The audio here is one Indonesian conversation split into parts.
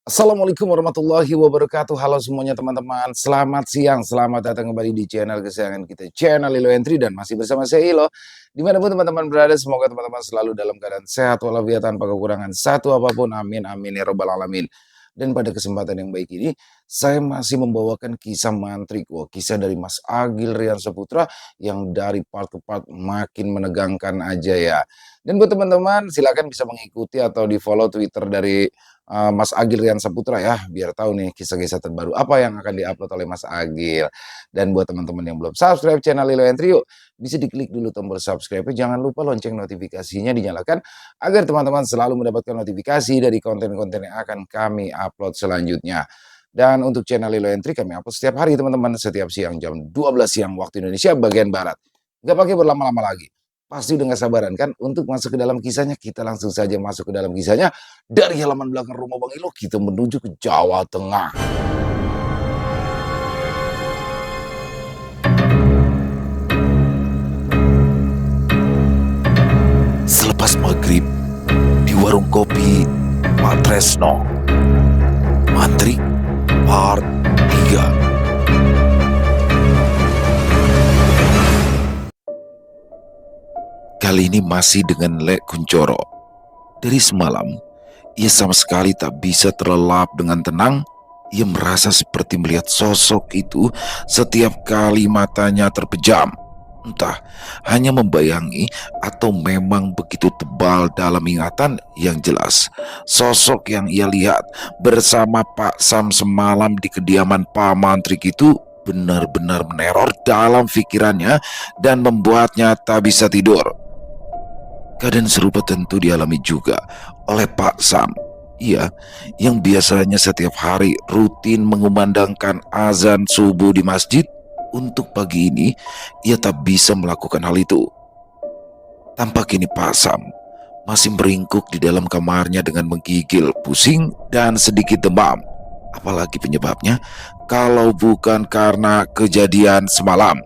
Assalamualaikum warahmatullahi wabarakatuh. Halo semuanya teman-teman. Selamat siang, selamat datang kembali di channel kesayangan kita, channel Ilo Entry, dan masih bersama saya Ilo. Dimanapun teman-teman berada, semoga teman-teman selalu dalam keadaan sehat walafiat tanpa kekurangan satu apapun. Amin amin ya robbal alamin. Dan pada kesempatan yang baik ini, saya masih membawakan kisah mantrik, kisah dari Mas Agil Rian Saputra yang dari part ke part makin menegangkan aja ya. Dan buat teman-teman, silakan bisa mengikuti atau di follow Twitter dari Mas Agil Rian Saputra ya, biar tahu nih kisah-kisah terbaru apa yang akan diupload oleh Mas Agil. Dan buat teman-teman yang belum subscribe channel Lilo Entry, yuk bisa diklik dulu tombol subscribe. Jangan lupa lonceng notifikasinya dinyalakan agar teman-teman selalu mendapatkan notifikasi dari konten-konten yang akan kami upload selanjutnya. Dan untuk channel Lilo Entry kami upload setiap hari teman-teman, setiap siang jam 12 siang waktu Indonesia bagian Barat. Gak pakai berlama-lama lagi. Pasti udah gak sabaran kan untuk masuk ke dalam kisahnya. Kita langsung saja masuk ke dalam kisahnya. Dari halaman belakang rumah Bang Ilo, kita menuju ke Jawa Tengah. Selepas maghrib, di warung kopi Pak Tresno, Mantri Part 3. Kali ini masih dengan Lek Kuncoro. Dari semalam, ia sama sekali tak bisa terlelap dengan tenang. Ia merasa seperti melihat sosok itu setiap kali matanya terpejam. Entah hanya membayangi atau memang begitu tebal dalam ingatan. Yang jelas, sosok yang ia lihat bersama Pak Sam semalam di kediaman Pak Mantrik itu benar-benar meneror dalam pikirannya dan membuatnya tak bisa tidur. Keadaan serupa tentu dialami juga oleh Pak Sam. Ia yang biasanya setiap hari rutin mengumandangkan azan subuh di masjid, untuk pagi ini ia tak bisa melakukan hal itu. Tampak kini Pak Sam masih meringkuk di dalam kamarnya dengan menggigil, pusing, dan sedikit demam. Apalagi penyebabnya kalau bukan karena kejadian semalam.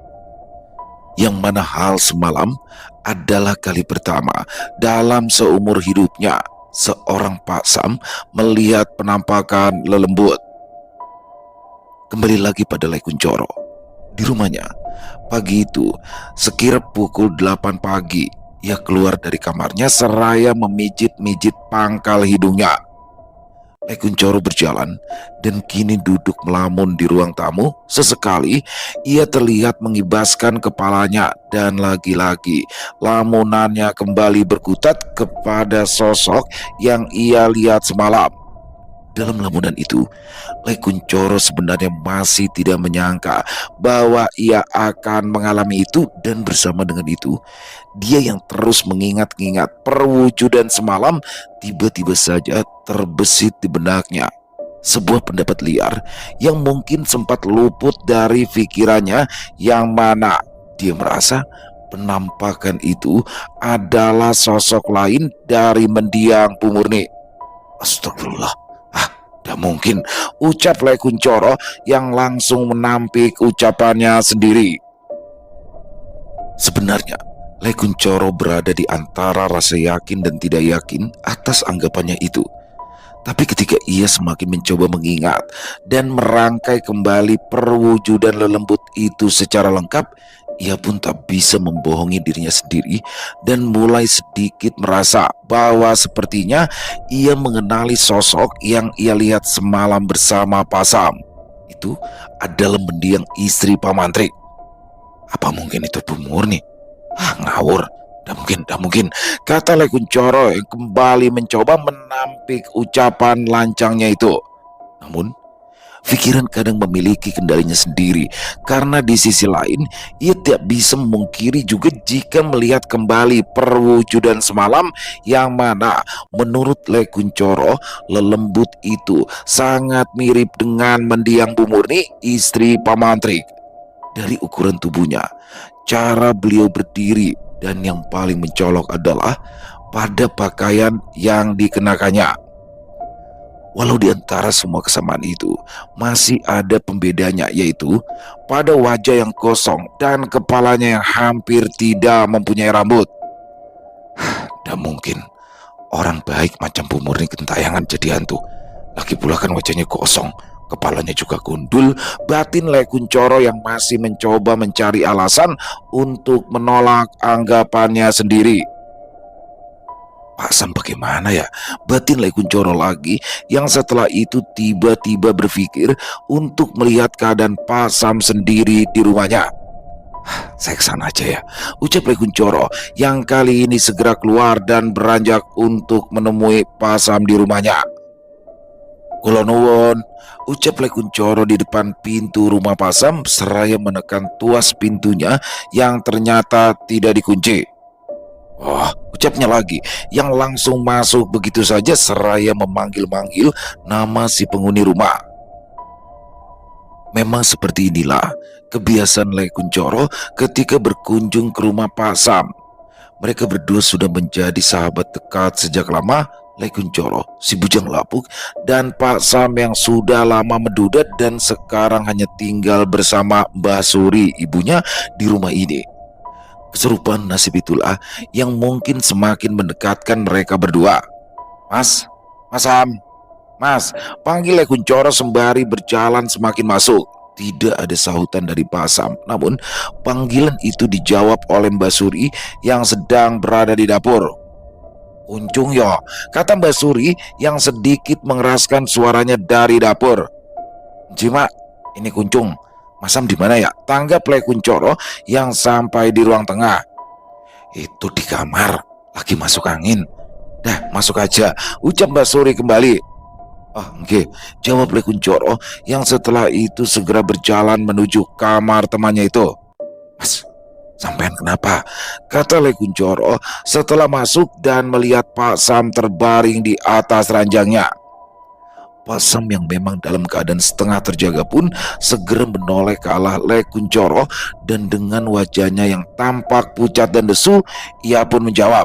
Yang mana hal semalam adalah kali pertama dalam seumur hidupnya seorang Pak Sam melihat penampakan lelembut. Kembali lagi pada Lek Kuncoro. Di rumahnya, pagi itu, sekira pukul 8 pagi, ia keluar dari kamarnya seraya memijit-mijit pangkal hidungnya. Lek Kuncoro berjalan dan kini duduk melamun di ruang tamu. Sesekali ia terlihat mengibaskan kepalanya dan lagi-lagi lamunannya kembali berkutat kepada sosok yang ia lihat semalam. Dalam lamunan itu, Lek Kuncoro sebenarnya masih tidak menyangka bahwa ia akan mengalami itu, dan bersama dengan itu, dia yang terus mengingat-ingat perwujudan semalam tiba-tiba saja terbesit di benaknya. Sebuah pendapat liar yang mungkin sempat luput dari pikirannya, yang mana dia merasa penampakan itu adalah sosok lain dari mendiang Bu Murni. Astagfirullah. Tak mungkin, ucap Lek Kuncoro yang langsung menampik ucapannya sendiri. Sebenarnya, Lek Kuncoro berada di antara rasa yakin dan tidak yakin atas anggapannya itu. Tapi ketika ia semakin mencoba mengingat dan merangkai kembali perwujudan lelembut itu secara lengkap, ia pun tak bisa membohongi dirinya sendiri dan mulai sedikit merasa bahwa sepertinya ia mengenali sosok yang ia lihat semalam bersama Pak Sam. Itu adalah mendiang istri Pak Mantri. Apa mungkin itu Bu Murni? Ngawur. Tak mungkin, kata Lek Kuncoro yang kembali mencoba menampik ucapan lancangnya itu. Namun, pikiran kadang memiliki kendalinya sendiri, karena di sisi lain ia tidak bisa memungkiri juga jika melihat kembali perwujudan semalam, yang mana menurut Lek Kuncoro lelembut itu sangat mirip dengan mendiang Bu Murni, istri Pak Mantrik. Dari ukuran tubuhnya, cara beliau berdiri, dan yang paling mencolok adalah pada pakaian yang dikenakannya. Walau di antara semua kesamaan itu masih ada pembedanya, yaitu pada wajah yang kosong dan kepalanya yang hampir tidak mempunyai rambut. Dan mungkin orang baik macam Bu Murni gentayangan jadi hantu. Lagi pula kan wajahnya gosong, kepalanya juga gundul. Batin Le Kuncoro yang masih mencoba mencari alasan untuk menolak anggapannya sendiri. Pak Sam bagaimana ya? Batin Le Kuncoro lagi yang setelah itu tiba-tiba berpikir untuk melihat keadaan Pak Sam sendiri di rumahnya. Saya kesana aja ya, ucap Le Kuncoro yang kali ini segera keluar dan beranjak untuk menemui Pak Sam di rumahnya. Kula nuwun, ucap Le Kuncoro di depan pintu rumah Pak Sam seraya menekan tuas pintunya yang ternyata tidak dikunci. Wah, ucapnya lagi yang langsung masuk begitu saja seraya memanggil-manggil nama si penghuni rumah. Memang seperti inilah kebiasaan Le Kuncoro ketika berkunjung ke rumah Pak Sam. Mereka berdua sudah menjadi sahabat dekat sejak lama. Le Kuncoro, si bujang lapuk, dan Pak Sam yang sudah lama menduda dan sekarang hanya tinggal bersama Mbah Suri, ibunya, di rumah ini. Keserupaan nasib itulah yang mungkin semakin mendekatkan mereka berdua. Mas, Mas Sam, Mas, panggil Le Kuncoro sembari berjalan semakin masuk. Tidak ada sahutan dari Pak Sam, namun panggilan itu dijawab oleh Mbak Suri yang sedang berada di dapur. Kuncung yo, kata Mbak Suri yang sedikit mengeraskan suaranya dari dapur. Jima, ini Kuncung. Mas Sam di mana ya? Tanggap Le Kuncoro yang sampai di ruang tengah. Itu di kamar, lagi masuk angin. Dah, masuk aja, ucap Mbak Suri kembali. Ah, oke, jawab Le Kuncoro yang setelah itu segera berjalan menuju kamar temannya itu. Mas, sampean kenapa? Kata Le Kuncoro setelah masuk dan melihat Pak Sam terbaring di atas ranjangnya. Pak Sam yang memang dalam keadaan setengah terjaga pun segera menoleh ke arah Le Kuncoro dan dengan wajahnya yang tampak pucat dan lesu, ia pun menjawab,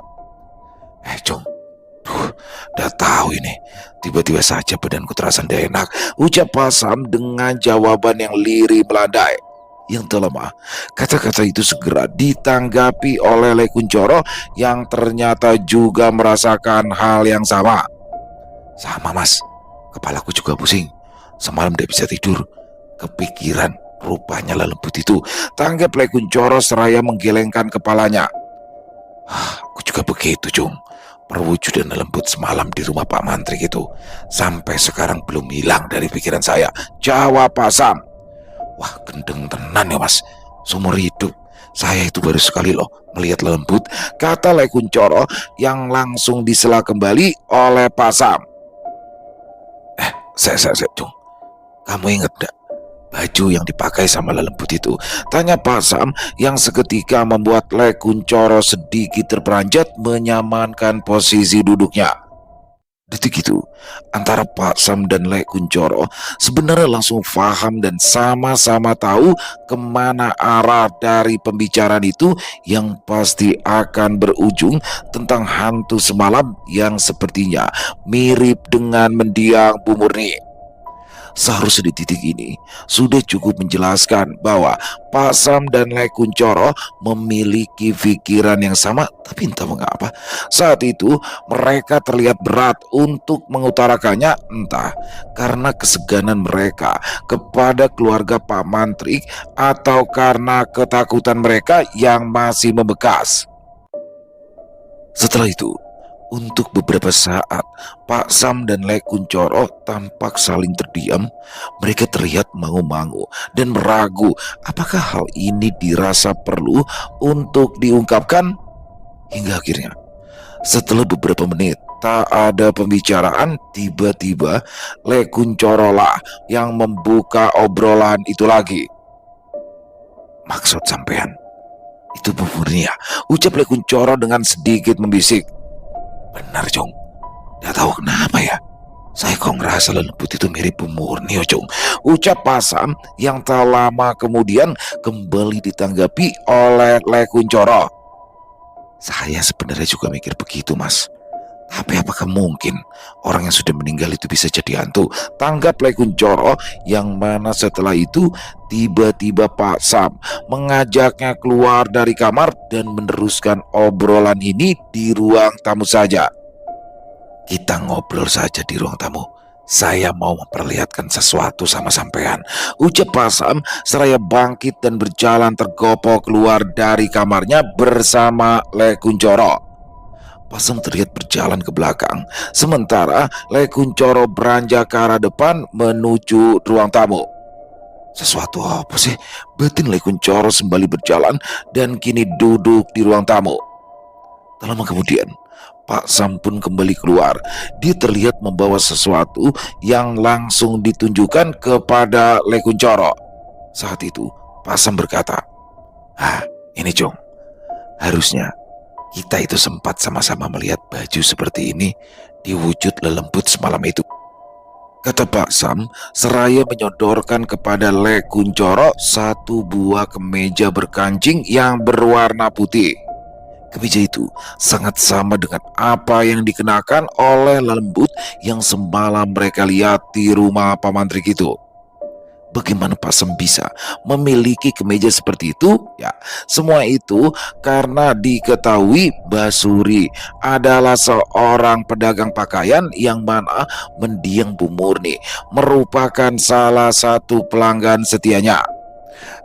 Cung, udah tahu ini. Tiba-tiba saja badanku terasa tidak enak, ucap Pak Sam dengan jawaban yang lirih melandai. Yang tak lama, kata-kata itu segera ditanggapi oleh Le Kuncoro yang ternyata juga merasakan hal yang sama. Sama mas, kepalaku juga pusing. Semalam tidak bisa tidur. Kepikiran rupanya lelembut itu, tanggap Le Kuncoro seraya menggelengkan kepalanya. Aku juga begitu, Cung. Perwujudan lembut semalam di rumah Pak Mantri itu sampai sekarang belum hilang dari pikiran saya, jawab Pak Sam. Wah, gendeng tenan ya mas. Seumur hidup saya itu baru sekali loh melihat lembut, kata Le Kuncoro yang langsung disela kembali oleh Pak Sam. Saya, Cung. Kamu ingat gak baju yang dipakai sama lelembut itu? Tanya Pak Sam yang seketika membuat Le Kuncoro sedikit terperanjat menyamankan posisi duduknya. Detik itu, antara Pak Sam dan Le Kuncoro sebenarnya langsung paham dan sama-sama tahu kemana arah dari pembicaraan itu yang pasti akan berujung tentang hantu semalam yang sepertinya mirip dengan mendiang Bu Murni. Seharusnya di titik ini sudah cukup menjelaskan bahwa Pak Sam dan Le Kuncoro memiliki pikiran yang sama, tapi entah mengapa saat itu mereka terlihat berat untuk mengutarakannya, entah karena keseganan mereka kepada keluarga Pak Mantrik atau karena ketakutan mereka yang masih membekas. Setelah itu, untuk beberapa saat, Pak Sam dan Le Kuncoro tampak saling terdiam. Mereka terlihat mangu-mangu dan meragu apakah hal ini dirasa perlu untuk diungkapkan. Hingga akhirnya, setelah beberapa menit tak ada pembicaraan, tiba-tiba Le Kuncoro lah yang membuka obrolan itu lagi. Maksud sampean itu Bu Murni ya? Ucap Le Kuncoro dengan sedikit membisik. Benar, Cung. Gak tahu kenapa ya, saya kok ngerasa lembut itu mirip Bu Murni, Cung. Ucap Pak Sam yang tak lama kemudian kembali ditanggapi oleh Le Kuncoro. Saya sebenarnya juga mikir begitu, mas. Tapi apakah mungkin orang yang sudah meninggal itu bisa jadi hantu? Tanggap Le Kuncoro yang mana setelah itu tiba-tiba Pak Sam mengajaknya keluar dari kamar dan meneruskan obrolan ini di ruang tamu saja. Kita ngobrol saja di ruang tamu. Saya mau memperlihatkan sesuatu sama sampean, ucap Pasam seraya bangkit dan berjalan tergopoh keluar dari kamarnya bersama Le Kuncoro. Pasam terlihat berjalan ke belakang, sementara Le Kuncoro beranjak ke arah depan menuju ruang tamu. Sesuatu apa sih? Batin Le Kuncoro sembali berjalan dan kini duduk di ruang tamu. Tak lama kemudian, Pak Sam pun kembali keluar. Dia terlihat membawa sesuatu yang langsung ditunjukkan kepada Le Kuncoro. Saat itu, Pak Sam berkata, "Ah, ini Jong, harusnya kita itu sempat sama-sama melihat baju seperti ini di wujud lelembut semalam itu," kata Pak Sam seraya menyodorkan kepada Le Kuncoro satu buah kemeja berkancing yang berwarna putih. Kemeja itu sangat sama dengan apa yang dikenakan oleh lembut yang semalam mereka lihat di rumah Paman Trik itu. Bagaimana Pak Sem bisa memiliki kemeja seperti itu? Ya, semua itu karena diketahui Basuri adalah seorang pedagang pakaian yang mana mendiang Bu Murni merupakan salah satu pelanggan setianya.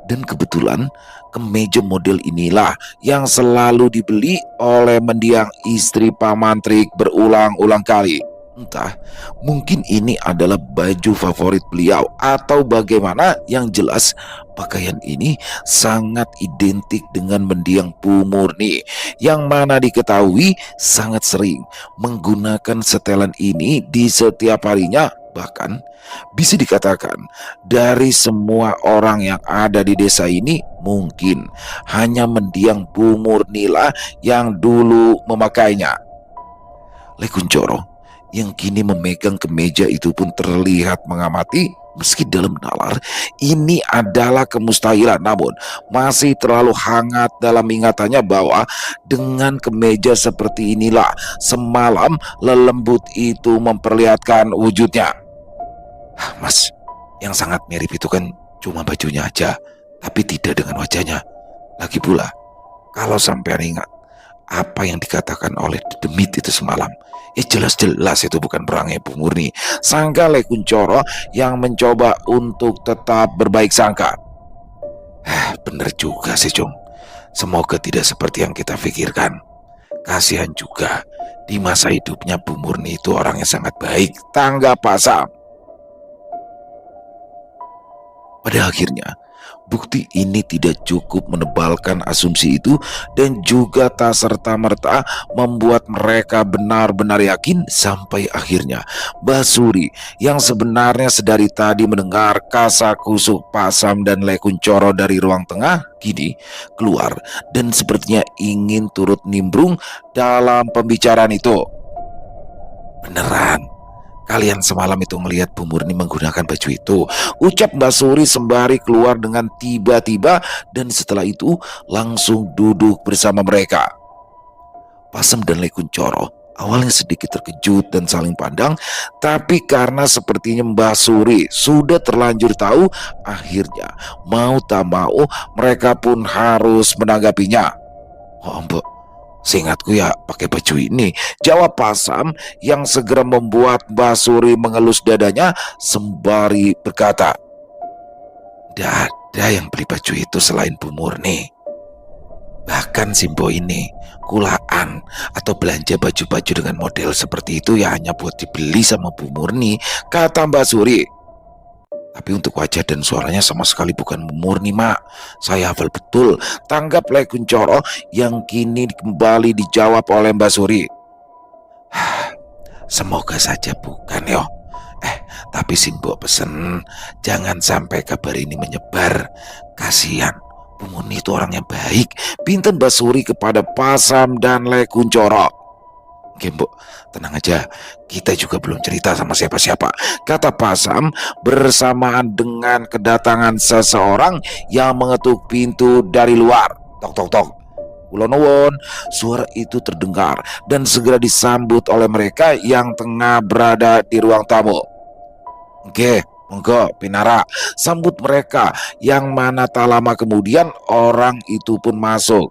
Dan kebetulan kemeja model inilah yang selalu dibeli oleh mendiang istri Paman Trik berulang-ulang kali. Entah, mungkin ini adalah baju favorit beliau atau bagaimana, yang jelas pakaian ini sangat identik dengan mendiang Bu Murni yang mana diketahui sangat sering menggunakan setelan ini di setiap harinya. Bahkan bisa dikatakan dari semua orang yang ada di desa ini mungkin hanya mendiang Bu Murnilah yang dulu memakainya. Le Kuncoro yang kini memegang kemeja itu pun terlihat mengamati. Meski dalam nalar ini adalah kemustahilan, namun masih terlalu hangat dalam ingatannya bahwa dengan kemeja seperti inilah semalam lelembut itu memperlihatkan wujudnya. "Mas, yang sangat mirip itu kan cuma bajunya aja, tapi tidak dengan wajahnya. Lagi pula, kalau sampai ingat apa yang dikatakan oleh Demit itu semalam, ya jelas-jelas itu bukan perangai Bu Murni," sangka Le Kuncoro yang mencoba untuk tetap berbaik sangka. Bener juga sih Jung, semoga tidak seperti yang kita pikirkan. Kasihan juga, di masa hidupnya Bu Murni itu orangnya sangat baik, tanggap Pak Sam. Pada akhirnya, bukti ini tidak cukup menebalkan asumsi itu dan juga tak serta-merta membuat mereka benar-benar yakin sampai akhirnya Basuri yang sebenarnya sedari tadi mendengar kasakusuk Pasam dan Le Kuncoro dari ruang tengah kini keluar dan sepertinya ingin turut nimbrung dalam pembicaraan itu. "Beneran kalian semalam itu melihat Bu Murni menggunakan baju itu?" ucap Basuri sembari keluar dengan tiba-tiba dan setelah itu langsung duduk bersama mereka. Pasem dan Le Kuncoro awalnya sedikit terkejut dan saling pandang, tapi karena sepertinya Mbah Suri sudah terlanjur tahu, akhirnya mau tak mau mereka pun harus menanggapinya. "Oh Mbok, seingatku ya pakai baju ini," jawab Pasam yang segera membuat Mbah Suri mengelus dadanya sembari berkata, "Tidak ada yang beli baju itu selain Bu Murni. Bahkan Simbo ini kulaan atau belanja baju-baju dengan model seperti itu ya hanya buat dibeli sama Bu Murni," kata Mbak Suri. "Tapi untuk wajah dan suaranya sama sekali bukan Bu Murni, Mak. Saya hafal betul," tanggap Le Kuncoro yang kini kembali dijawab oleh Mbak Suri. "Semoga saja bukan yo. Tapi Simbo pesen jangan sampai kabar ini menyebar. Kasihan, Bu Murni itu orangnya baik," pinten Mbak Suri kepada Pasam dan Le Kuncoro. "Oke Mbok, tenang aja, kita juga belum cerita sama siapa-siapa," kata Pasam bersamaan dengan kedatangan seseorang yang mengetuk pintu dari luar. "Tok tok tok, kula nuwun." Suara itu terdengar dan segera disambut oleh mereka yang tengah berada di ruang tamu. "Oke, monggo Pinara," sambut mereka yang mana tak lama kemudian orang itu pun masuk.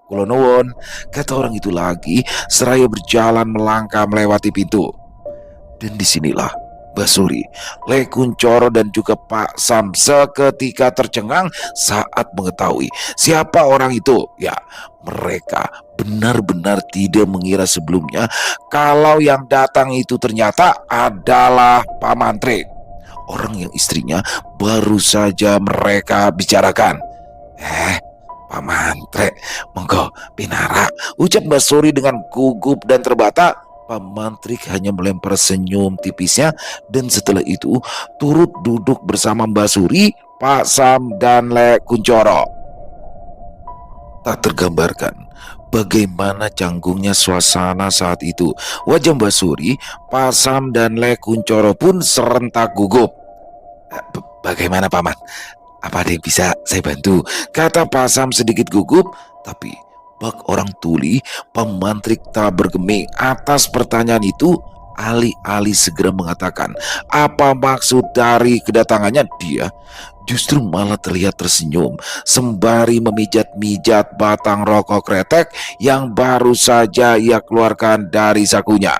"Kula nuwun," kata orang itu lagi seraya berjalan melangkah melewati pintu. Dan disinilah Basuri, Le Kuncoro dan juga Pak Sam seketika tercengang saat mengetahui siapa orang itu. Ya, mereka benar-benar tidak mengira sebelumnya kalau yang datang itu ternyata adalah Pak Mantri, orang yang istrinya baru saja mereka bicarakan. Pak Mantre, monggo pinara, ucap Basuri dengan gugup dan terbata. Pak Mantrik hanya melempar senyum tipisnya dan setelah itu turut duduk bersama Basuri, Pak Sam, dan Le Kuncoro. Tak tergambarkan bagaimana canggungnya suasana saat itu. Wajah Basuri, Pak Sam, dan Le Kuncoro pun serentak gugup. Bagaimana Paman? Apa ada yang bisa saya bantu? Kata Pak Sam sedikit gugup, tapi bak orang tuli, Pemantrik tak bergeming atas pertanyaan itu. Alih-alih segera mengatakan apa maksud dari kedatangannya, dia justru malah terlihat tersenyum sembari memijat-mijat batang rokok kretek yang baru saja ia keluarkan dari sakunya.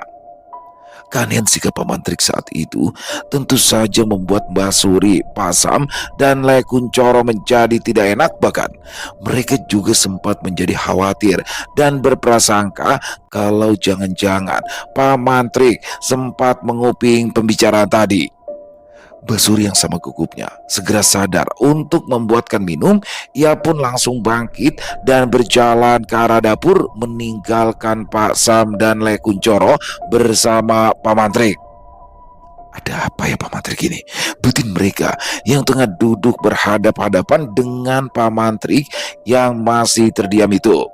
Keanehan sikap Pak Mantrik saat itu tentu saja membuat Basuri, Pak Sam, dan Le Kuncoro menjadi tidak enak. Bahkan mereka juga sempat menjadi khawatir dan berprasangka kalau jangan-jangan Pak Mantrik sempat menguping pembicaraan tadi. Basuri yang sama gugupnya segera sadar untuk membuatkan minum. Ia pun langsung bangkit dan berjalan ke arah dapur meninggalkan Pak Sam dan Le Kuncoro bersama Pak Mantrik. Ada apa ya Pak Mantrik ini? Butin mereka yang tengah duduk berhadap-hadapan dengan Pak Mantrik yang masih terdiam itu.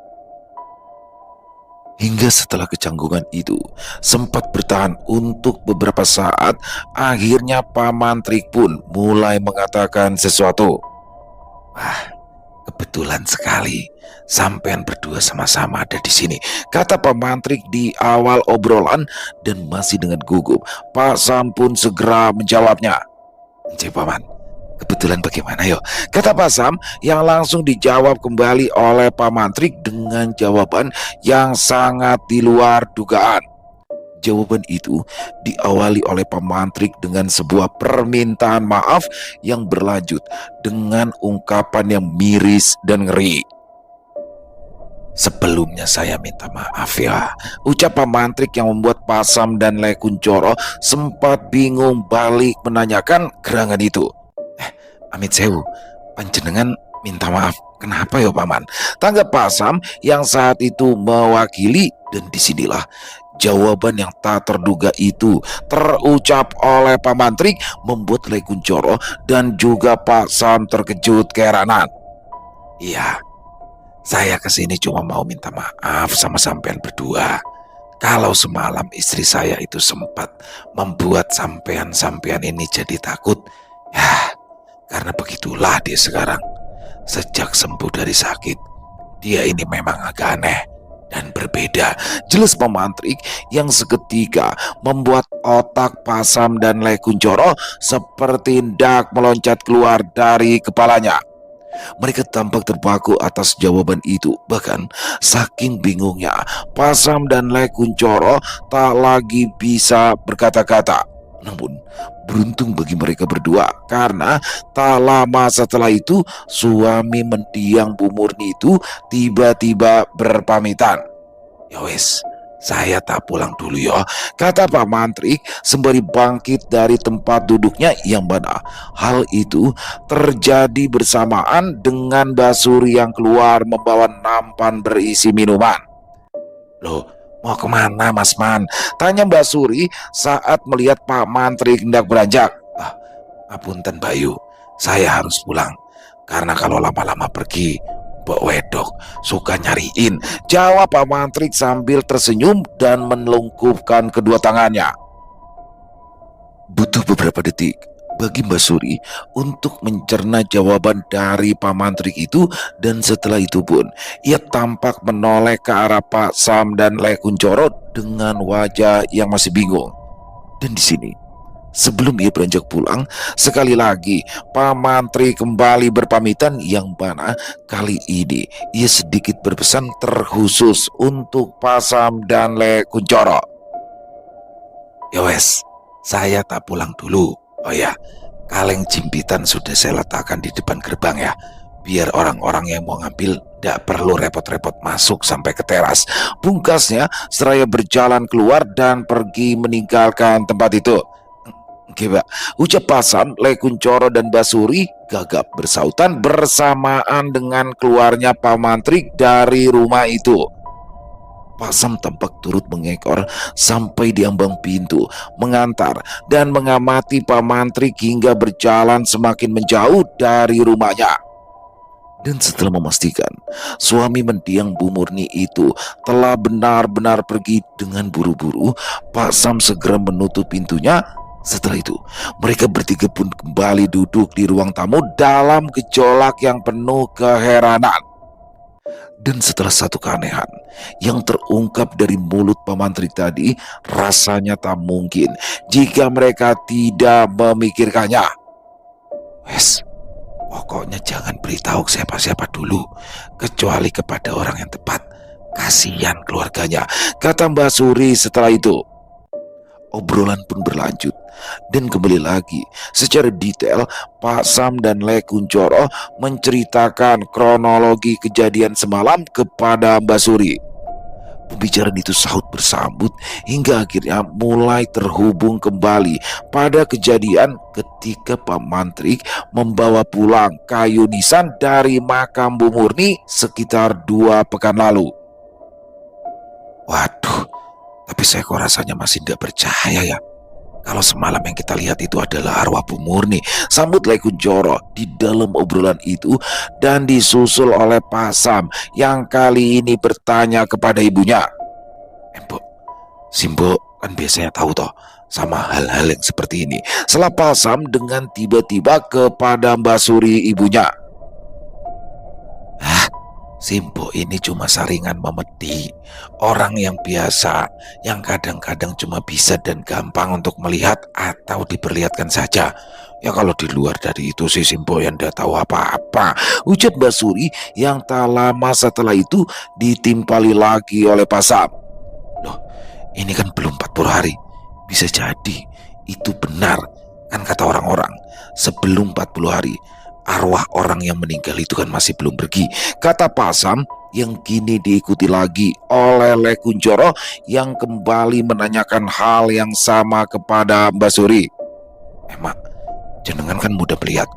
Hingga setelah kecanggungan itu sempat bertahan untuk beberapa saat, akhirnya Pak Mantrik pun mulai mengatakan sesuatu. Wah, kebetulan sekali sampean berdua sama-sama ada di sini, kata Pak Mantrik di awal obrolan, dan masih dengan gugup Pak Sam pun segera menjawabnya. Encik Paman, kebetulan bagaimana yo? Kata Pak Sam yang langsung dijawab kembali oleh Pak Mantrik dengan jawaban yang sangat di luar dugaan. Jawaban itu diawali oleh Pak Mantrik dengan sebuah permintaan maaf yang berlanjut dengan ungkapan yang miris dan ngeri. Sebelumnya saya minta maaf ya, ucap Pak Mantrik yang membuat Pak Sam dan Le Kuncoro sempat bingung balik menanyakan gerangan itu. Amit sewu, panjenengan minta maaf. Kenapa ya Paman? Tanggap Pak Sam yang saat itu mewakili, dan disinilah jawaban yang tak terduga itu terucap oleh Pak Mantrik membuat Le Kuncoro dan juga Pak Sam terkejut keheranan. Iya, saya kesini cuma mau minta maaf sama sampean berdua. Kalau semalam istri saya itu sempat membuat sampean ini jadi takut. Ya, karena begitulah dia sekarang. Sejak sembuh dari sakit, dia ini memang agak aneh dan berbeda. Jelas Pak Mantrik yang seketika membuat otak Pak Sam dan Le Kuncoro seperti hendak meloncat keluar dari kepalanya. Mereka tampak terpaku atas jawaban itu. Bahkan saking bingungnya, Pak Sam dan Le Kuncoro tak lagi bisa berkata-kata. Namun beruntung bagi mereka berdua, karena tak lama setelah itu suami mendiang Bu Murni itu tiba-tiba berpamitan. Ya wes, saya tak pulang dulu ya, kata Pak Mantrik sembari bangkit dari tempat duduknya, yang mana hal itu terjadi bersamaan dengan Basuri yang keluar membawa nampan berisi minuman. Loh, mau kemana Mas Man? Tanya Basuri saat melihat Pak Mantrik hendak beranjak. Apunten Bayu, saya harus pulang. Karena kalau lama-lama pergi, Mbok Wedok suka nyariin, jawab Pak Mantrik sambil tersenyum dan menelungkupkan kedua tangannya. Butuh beberapa detik bagi Basuri untuk mencerna jawaban dari Pak Mantrik itu, dan setelah itu pun ia tampak menoleh ke arah Pak Sam dan Le Kuncoro dengan wajah yang masih bingung. Dan di sini, sebelum ia beranjak pulang, sekali lagi Pak Mantrik kembali berpamitan, yang mana kali ini ia sedikit berpesan terkhusus untuk Pak Sam dan Le Kuncoro. Ya wes, saya tak pulang dulu. Oh ya, kaleng jimpitan sudah saya letakkan di depan gerbang ya. Biar orang-orang yang mau ngambil tidak perlu repot-repot masuk sampai ke teras. Pungkasnya seraya berjalan keluar dan pergi meninggalkan tempat itu. Oke Pak, ucap Pasam, Le Kuncoro dan Basuri gagap bersautan bersamaan dengan keluarnya Pak Mantrik dari rumah itu. Pasam tampak turut mengekor sampai di ambang pintu, mengantar dan mengamati Pak Mantrik hingga berjalan semakin menjauh dari rumahnya. Dan setelah memastikan suami mendiang Bu Murni itu telah benar-benar pergi dengan buru-buru, Pak Sam segera menutup pintunya. Setelah itu, mereka bertiga pun kembali duduk di ruang tamu dalam gejolak yang penuh keheranan. Dan setelah satu keanehan yang terungkap dari mulut Pak Mantri tadi, rasanya tak mungkin jika mereka tidak memikirkannya. Wes, pokoknya jangan beritahu siapa-siapa dulu, kecuali kepada orang yang tepat. Kasihan keluarganya, kata Mbak Suri setelah itu. Obrolan pun berlanjut dan kembali lagi secara detail Pak Sam dan Le Kuncoro menceritakan kronologi kejadian semalam kepada Mbak Suri. Pembicaraan itu sahut bersambut hingga akhirnya mulai terhubung kembali pada kejadian ketika Pak Mantrik membawa pulang kayu nisan dari makam Bu Murni sekitar 2 pekan lalu. Waduh, tapi saya kok rasanya masih tidak percaya ya kalau semalam yang kita lihat itu adalah arwah Bu Murni, sambut Le Kuncoro di dalam obrolan itu, dan disusul oleh Pak Sam yang kali ini bertanya kepada ibunya. Mbok, Simbo kan biasanya tahu toh sama hal-hal yang seperti ini. Setelah Pak Sam dengan tiba-tiba kepada Mbak Suri ibunya. Simbo ini cuma saringan memedi, orang yang biasa, yang kadang-kadang cuma bisa dan gampang untuk melihat atau diperlihatkan saja. Ya kalau di luar dari itu sih Simbo yang tidak tahu apa-apa, ucap Mbak Suri yang tak lama setelah itu ditimpali lagi oleh Pak Sam. Loh, ini kan belum 40 hari, bisa jadi itu benar kan kata orang-orang, sebelum 40 hari arwah orang yang meninggal itu kan masih belum pergi, kata Pak Sam yang kini diikuti lagi oleh Le Kuncoro yang kembali menanyakan hal yang sama kepada Mbak Suri. Mak, jenengan kan mudah melihat.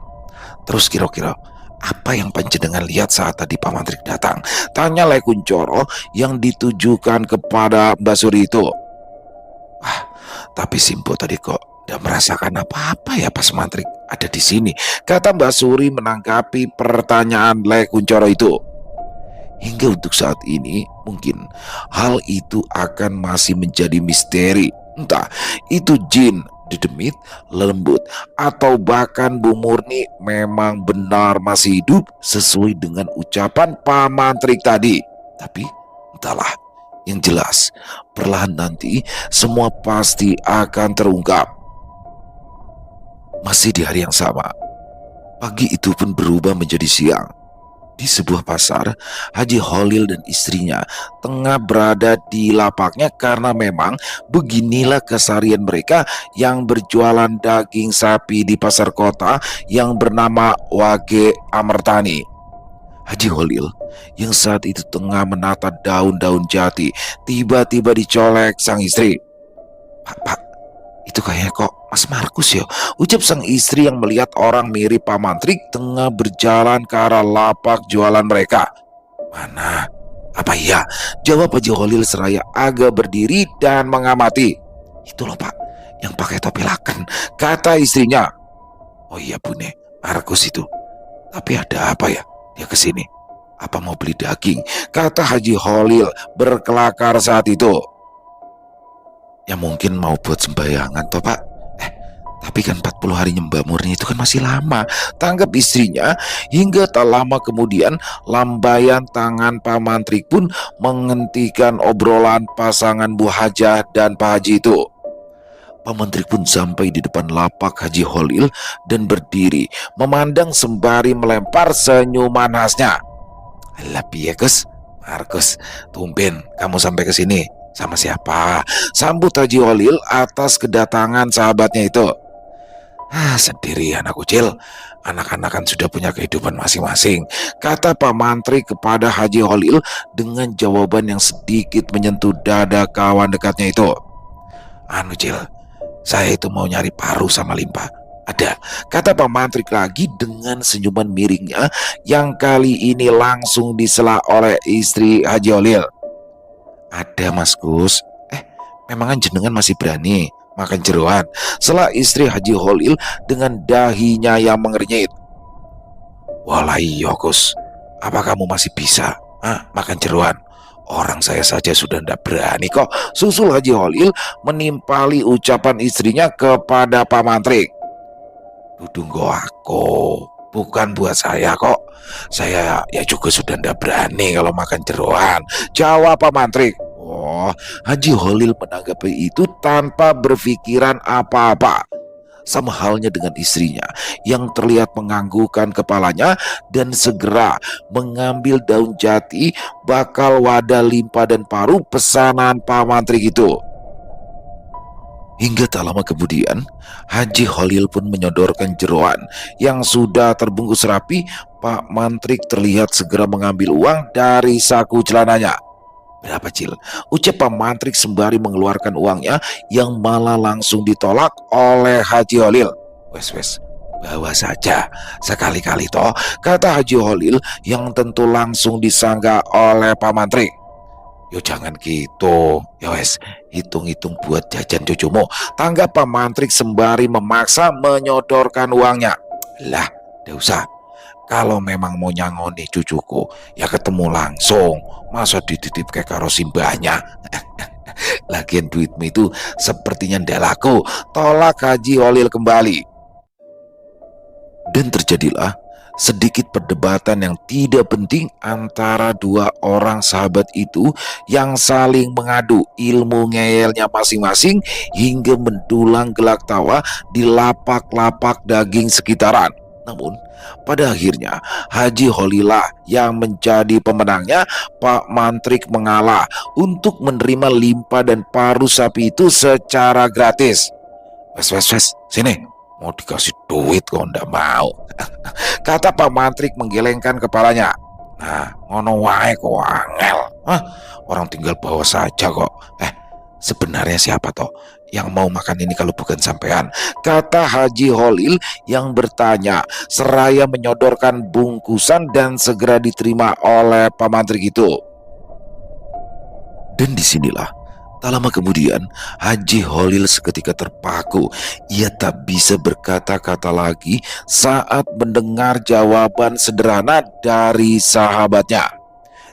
Terus kira-kira apa yang panjenengan lihat saat tadi Pak Mantrik datang? Tanya Le Kuncoro yang ditujukan kepada Mbak Suri itu. Tapi Simbo tadi kok tidak merasakan apa-apa ya pas Mantrik ada di sini, kata Mbak Suri menanggapi pertanyaan Le Kuncoro itu. Hingga untuk saat ini mungkin hal itu akan masih menjadi misteri. Entah itu jin, dedemit, lembut, atau bahkan Bu Murni memang benar masih hidup sesuai dengan ucapan Pak Mantrik tadi. Tapi entahlah, yang jelas perlahan nanti semua pasti akan terungkap. Masih di hari yang sama, pagi itu pun berubah menjadi siang. Di sebuah pasar, Haji Holil dan istrinya tengah berada di lapaknya karena memang beginilah keseharian mereka yang berjualan daging sapi di pasar kota yang bernama Wage Amertani. Haji Holil yang saat itu tengah menata daun-daun jati tiba-tiba dicolek sang istri. Pak, itu kayaknya kok Mas Markus ya, ucap sang istri yang melihat orang mirip Pak Mantrik tengah berjalan ke arah lapak jualan mereka. Mana? Apa iya? Jawab Haji Holil seraya agak berdiri dan mengamati. Itu loh Pak, yang pakai topi laken, kata istrinya. Oh iya Bune, Markus itu. Tapi ada apa ya dia kesini? Apa mau beli daging? Kata Haji Holil berkelakar saat itu. Ya mungkin mau buat sembayangan toh Pak. Tapi kan 40 harinya Mbak Murni itu kan masih lama, tanggap istrinya. Hingga tak lama kemudian lambaian tangan Pak Mantrik pun menghentikan obrolan pasangan Bu Hajah dan Pak Haji itu. Pak Mantrik pun sampai di depan lapak Haji Holil dan berdiri memandang sembari melempar senyuman khasnya. Alah piye Gus, Markus, tumben kamu sampai ke sini. Sama siapa? Sambut Haji Holil atas kedatangan sahabatnya itu. Sendirian aku, Cil. Anak-anak kan sudah punya kehidupan masing-masing, kata Pak Mantri kepada Haji Holil dengan jawaban yang sedikit menyentuh dada kawan dekatnya itu. Anu, Cil, saya itu mau nyari paru sama limpa. Ada, kata Pak Mantri lagi dengan senyuman miringnya yang kali ini langsung disela oleh istri Haji Holil. Ada, Mas Gus. Memangnya jenengan masih berani makan jeroan? Sela istri Haji Holil dengan dahinya yang mengernyit. Walah iya, Gus. Apa kamu masih bisa makan jeroan? Orang saya saja sudah tidak berani kok, susul Haji Holil menimpali ucapan istrinya kepada Pak Mantri. Dudunggo aku, bukan buat saya kok. Saya ya juga sudah tidak berani kalau makan jeroan, jawab Pak Mantri. Oh, Haji Holil menanggapi itu tanpa berpikiran apa-apa. Sama halnya dengan istrinya yang terlihat menganggukkan kepalanya dan segera mengambil daun jati, bakal, wadah, limpa, dan paru pesanan Pak Mantri itu. Hingga tak lama kemudian, Haji Holil pun menyodorkan jeroan yang sudah terbungkus rapi. Pak Mantri terlihat segera mengambil uang dari saku celananya. Berapa, Cil? Ucap Pak Mantri sembari mengeluarkan uangnya yang malah langsung ditolak oleh Haji Holil. Wes, bawa saja sekali-kali toh, kata Haji Holil yang tentu langsung disanggah oleh Pak Mantri. Yo jangan gitu, ya wes, hitung-hitung buat jajan cucumu, tanggap Pak Mantri sembari memaksa menyodorkan uangnya. Lah, tidak usah. Kalau memang mau nyangoni cucuku, ya ketemu langsung. Masa dititip kayak karo simbahnya. Lagian duitmu itu sepertinya ndak laku, tolak Haji Holil kembali. Dan terjadilah sedikit perdebatan yang tidak penting antara dua orang sahabat itu yang saling mengadu ilmu ngeyelnya masing-masing hingga mendulang gelak tawa di lapak-lapak daging sekitaran. Namun pada akhirnya Haji Holilah yang menjadi pemenangnya. Pak Mantri mengalah untuk menerima limpa dan paru sapi itu secara gratis. Wes, sini, mau dikasih duit kok ndak mau, kata Pak Mantri menggelengkan kepalanya. Nah, ngono wae kok angel. Orang tinggal bawa saja kok. Sebenarnya siapa toh yang mau makan ini kalau bukan sampean, kata Haji Holil yang bertanya seraya menyodorkan bungkusan dan segera diterima oleh Pak Mantri itu. Dan disinilah tak lama kemudian Haji Holil seketika terpaku. Ia tak bisa berkata-kata lagi saat mendengar jawaban sederhana dari sahabatnya.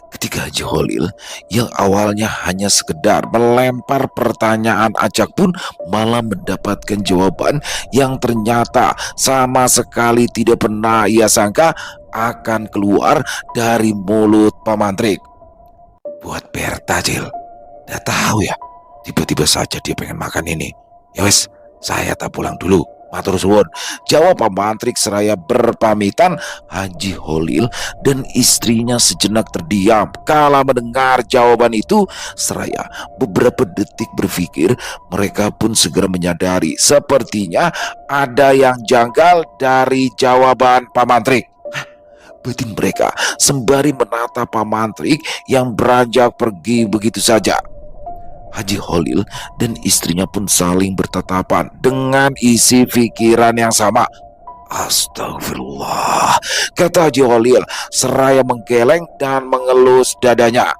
Ketika Haji Holil yang awalnya hanya sekedar melempar pertanyaan acak pun malah mendapatkan jawaban yang ternyata sama sekali tidak pernah ia sangka akan keluar dari mulut Pak Mantri. Buat Berta, Cil. Udah tahu ya, tiba-tiba saja dia pengen makan ini. Ya wes, saya tak pulang dulu, matur suwun, jawab Pak Mantri seraya berpamitan. Haji Holil dan istrinya sejenak terdiam kala mendengar jawaban itu. Seraya beberapa detik berpikir, mereka pun segera menyadari sepertinya ada yang janggal dari jawaban Pak Mantri. Batin mereka sembari menatap Pak Mantri yang beranjak pergi begitu saja. Haji Holil dan istrinya pun saling bertatapan dengan isi pikiran yang sama. Astagfirullah, kata Haji Holil seraya menggeleng dan mengelus dadanya.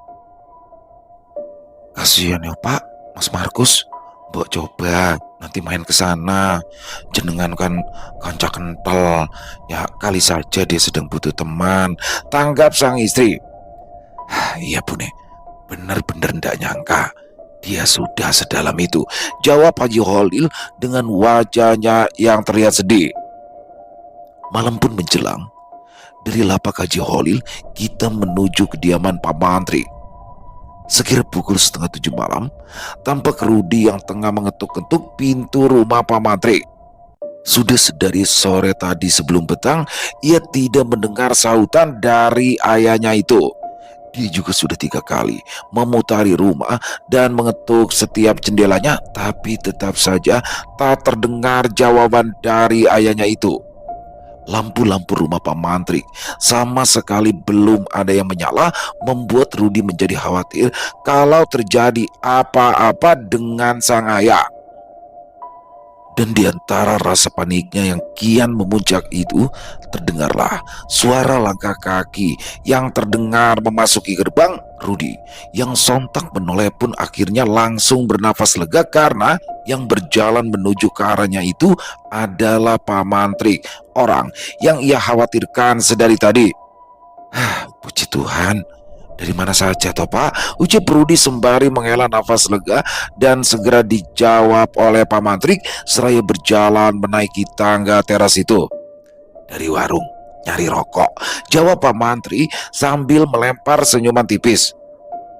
Kasihan ya Pak, Mas Markus, mbok coba nanti main ke sana. Jenengan kan kanca kental, ya kali saja dia sedang butuh teman, tanggap sang istri. Iya Bune, benar-benar ndak nyangka dia sudah sedalam itu, jawab Haji Holil dengan wajahnya yang terlihat sedih. Malam pun menjelang. Dari lapak Haji Holil kita menuju kediaman Pak Mantri. Sekira pukul 6:30 malam, tampak Rudi yang tengah mengetuk-ketuk pintu rumah Pak Mantri. Sudah sedari sore tadi sebelum petang ia tidak mendengar sautan dari ayahnya itu. Dia juga sudah 3 kali memutari rumah dan mengetuk setiap jendelanya, tapi tetap saja tak terdengar jawaban dari ayahnya itu. Lampu-lampu rumah Pak Mantrik sama sekali belum ada yang menyala, membuat Rudi menjadi khawatir kalau terjadi apa-apa dengan sang ayah. Dan di antara rasa paniknya yang kian memuncak itu, terdengarlah suara langkah kaki yang terdengar memasuki gerbang. Rudi yang sontak menoleh pun akhirnya langsung bernafas lega karena yang berjalan menuju ke arahnya itu adalah Pak Mantrik, orang yang ia khawatirkan sedari tadi. Puji Tuhan, dari mana saja toh Pak? Ucap Rudi sembari menghela nafas lega dan segera dijawab oleh Pak Mantrik seraya berjalan menaiki tangga teras itu. Dari warung, nyari rokok, jawab Pak Mantri sambil melempar senyuman tipis.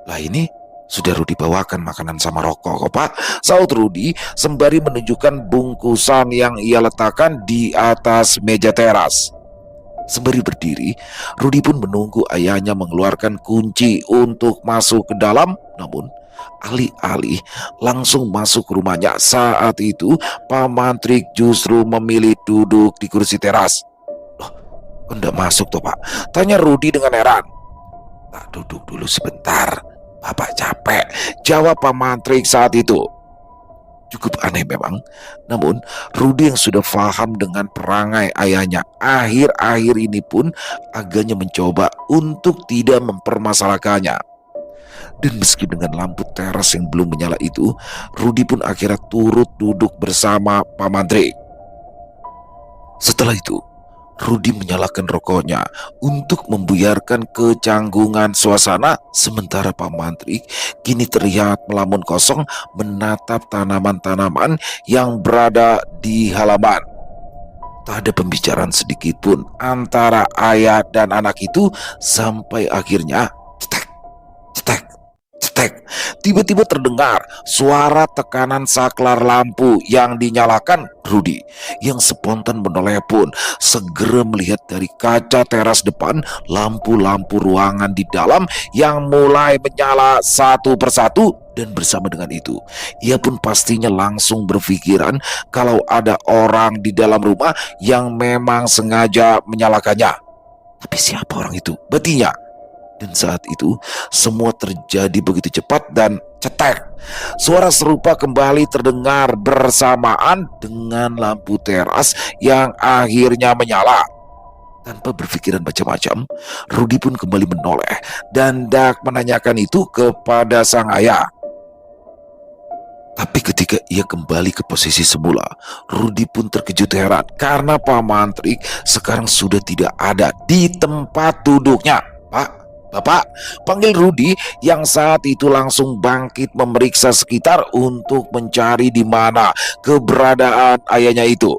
Lah ini sudah Rudi bawakan makanan sama rokok kok Pak, saut Rudi sembari menunjukkan bungkusan yang ia letakkan di atas meja teras. Sembari berdiri, Rudi pun menunggu ayahnya mengeluarkan kunci untuk masuk ke dalam. Namun, alih-alih langsung masuk ke rumahnya, saat itu Pak Mantrik justru memilih duduk di kursi teras. Loh, kok enggak masuk toh Pak? Tanya Rudi dengan heran. Tak, duduk dulu sebentar, Bapak capek, jawab Pak Mantrik saat itu. Cukup aneh memang, namun Rudi yang sudah paham dengan perangai ayahnya akhir-akhir ini pun agaknya mencoba untuk tidak mempermasalahkannya. Dan meski dengan lampu teras yang belum menyala itu, Rudi pun akhirnya turut duduk bersama Pak Mantri. Setelah itu, Rudi menyalakan rokoknya untuk membuyarkan kecanggungan suasana, sementara Pak Mantri kini terlihat melamun kosong menatap tanaman-tanaman yang berada di halaman. Tak ada pembicaraan sedikit pun antara ayah dan anak itu sampai akhirnya cetek, cetek, cetek. Tiba-tiba terdengar suara tekanan saklar lampu yang dinyalakan. Rudi yang spontan menoleh pun segera melihat dari kaca teras depan lampu-lampu ruangan di dalam yang mulai menyala satu persatu. Dan bersama dengan itu, ia pun pastinya langsung berpikiran kalau ada orang di dalam rumah yang memang sengaja menyalakannya. Tapi siapa orang itu? Batinya. Dan saat itu semua terjadi begitu cepat dan cetek. Suara serupa kembali terdengar bersamaan dengan lampu teras yang akhirnya menyala. Tanpa berpikiran macam-macam, Rudi pun kembali menoleh dan hendak menanyakan itu kepada sang ayah. Tapi ketika ia kembali ke posisi semula, Rudi pun terkejut heran karena Pak Mantri sekarang sudah tidak ada di tempat duduknya. Pak, Bapak, panggil Rudi yang saat itu langsung bangkit memeriksa sekitar untuk mencari di mana keberadaan ayahnya itu.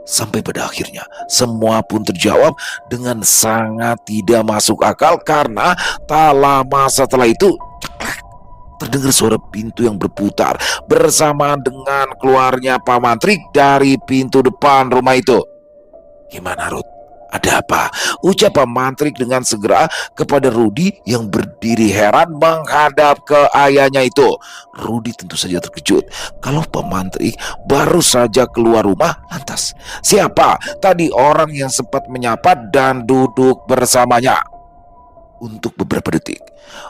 Sampai pada akhirnya semua pun terjawab dengan sangat tidak masuk akal karena tak lama setelah itu terdengar suara pintu yang berputar bersamaan dengan keluarnya Pak Mantrik dari pintu depan rumah itu. Gimana Rud? Ada apa? Ucap Pak Mantrik dengan segera kepada Rudi yang berdiri heran menghadap ke ayahnya itu. Rudi tentu saja terkejut kalau Pak Mantrik baru saja keluar rumah. Lantas siapa tadi orang yang sempat menyapa dan duduk bersamanya? Untuk beberapa detik,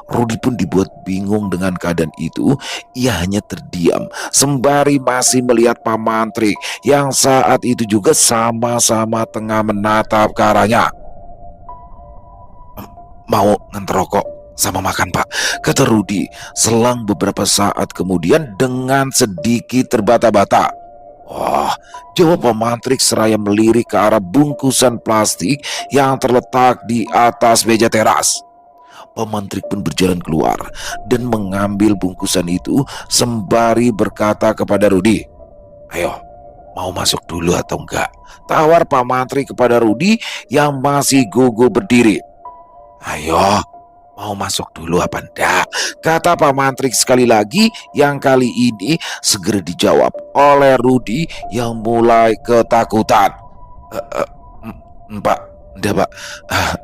Rudi pun dibuat bingung dengan keadaan itu. Ia hanya terdiam sembari masih melihat Pak Mantri yang saat itu juga sama-sama tengah menatap ke arahnya. Mau nganter rokok sama makan Pak, kata Rudi selang beberapa saat kemudian dengan sedikit terbata-bata. Wah, jawab Pak Mantrik seraya melirik ke arah bungkusan plastik yang terletak di atas meja teras. Pak Mantrik pun berjalan keluar dan mengambil bungkusan itu sembari berkata kepada Rudi, "Ayo, mau masuk dulu atau enggak?" Tawar Pak Mantrik kepada Rudi yang masih gugup berdiri. "Ayo, mau masuk dulu apa enggak?" kata Pak Mantrik sekali lagi, yang kali ini segera dijawab oleh Rudi yang mulai ketakutan. Pak, "Nda Pak,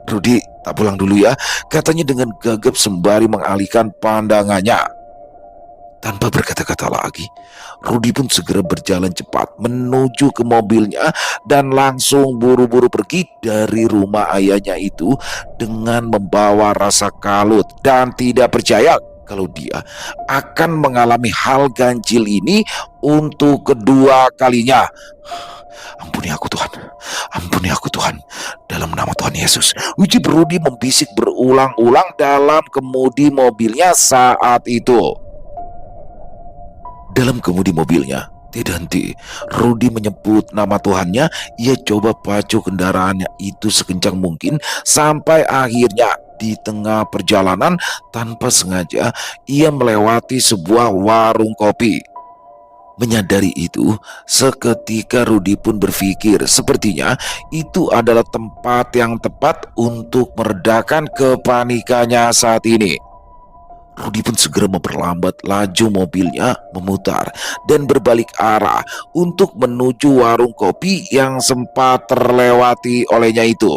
Rudi tak pulang dulu ya," katanya dengan gagap sembari mengalihkan pandangannya. Tanpa berkata-kata lagi, Rudi pun segera berjalan cepat menuju ke mobilnya dan langsung buru-buru pergi dari rumah ayahnya itu dengan membawa rasa kalut dan tidak percaya kalau dia akan mengalami hal ganjil ini untuk kedua kalinya. "Ampuni aku Tuhan, ampuni aku Tuhan, dalam nama Tuhan Yesus," ucap Rudi membisik berulang-ulang dalam kemudi mobilnya saat itu. Dalam kemudi mobilnya, tidak henti, Rudi menyebut nama Tuhannya. Ia coba pacu kendaraannya itu sekencang mungkin sampai akhirnya di tengah perjalanan tanpa sengaja ia melewati sebuah warung kopi. Menyadari itu, seketika Rudi pun berpikir sepertinya itu adalah tempat yang tepat untuk meredakan kepanikannya saat ini. Rudi pun segera memperlambat laju mobilnya, memutar dan berbalik arah untuk menuju warung kopi yang sempat terlewati olehnya itu.